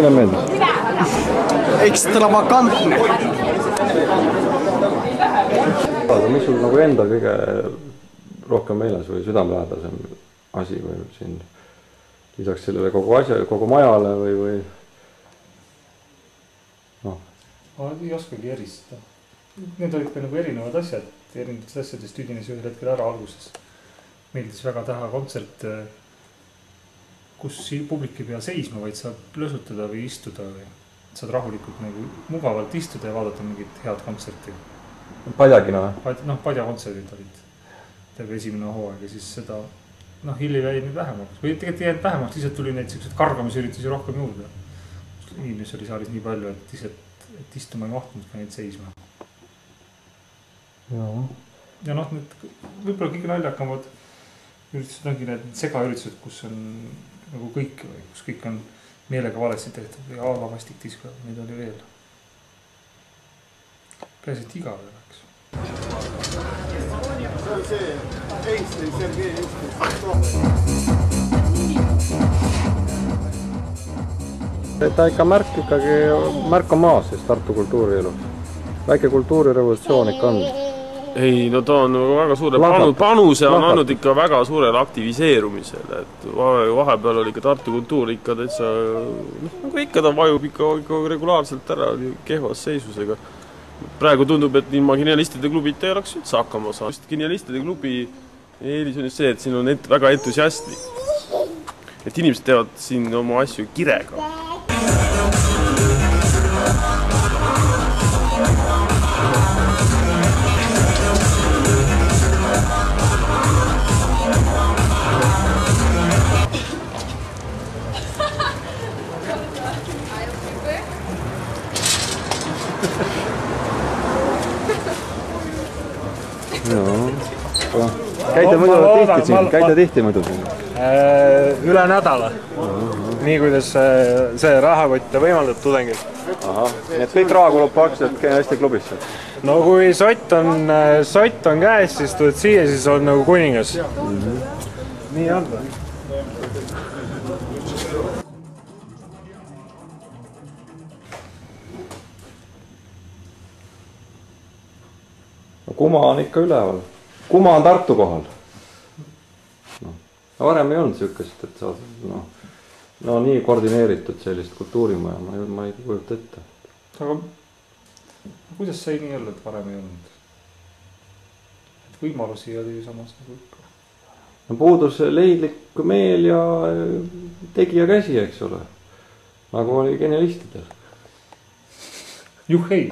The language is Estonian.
teile meeldis? Ekstravagantne. Mis sul nagu enda kõige rohkem meeles või südamelähedasem asi või siin lisaks sellele kogu majale või noh? Ma ei oskagi eristada. Need olid ka nagu erinevad asjad. Erinevatest asjadest üdines ühel hetkel ära alguses. Meeldis väga teha kontsert, kus publik ei pea seisma, vaid saab lösutada või istuda või saad rahulikult nagu mugavalt istuda ja vaadata mingit head kontserti. Padjakina või? Noh, padjakontserdid olid terve esimene hooaeg ja siis seda hilli jäi nüüd vähemaks. Või tegelikult ei jäänud vähemaks, lihtsalt tuli neid kargamisüritusi rohkem juurde. Inimesi oli saalis nii palju, et istuma ei mahtunud ka neid seisma. Ja need võib-olla kõige naljakamad üritused ongi need segaüritused, kus on nagu kõik või kus kõik on meelega valesti tehtud või alavastik disko, neid oli veel. Peaasi, et igav oleks. Ta ikka märk on maas siis Tartu kultuurielus. Väike kultuurirevolutsioon ikka on. Ei, no ta on väga suure panuse on andnud ikka väga suurele aktiviseerumisele, et vahepeal oli ikka Tartu kultuur ikka täitsa, nagu ikka ta vajub ikka regulaarselt ära kehvas seisusega. Praegu tundub, et ilma Genialistide klubit ei oleks üldse hakkama saanud. Genialistide klubi eelis on just see, et siin on väga entusiastlik. Et inimesed teevad siin oma asju kirega. Käite tihti muidu siin? Üle nädala. Nii kuidas see rahakott võimaldab tudengil. Nii et kõik raha kulub praktiliselt Genialistide klubisse? No kui sott on käes, siis tuled siia, siis on nagu kuningas. Nii on. Kuma on ikka üleval. Kuma on Tartu kohal. Varem ei olnud sihukest, et sa nii koordineeritud sellist kultuurimaja, ma ei kujuta ette. Aga kuidas sai nii olla, et varem ei olnud? Võimalusi oli ju samas nagu ikka. Puudus leidlik meel ja tegija käsi, eks ole. Nagu oli Genialistidel. Juhhei!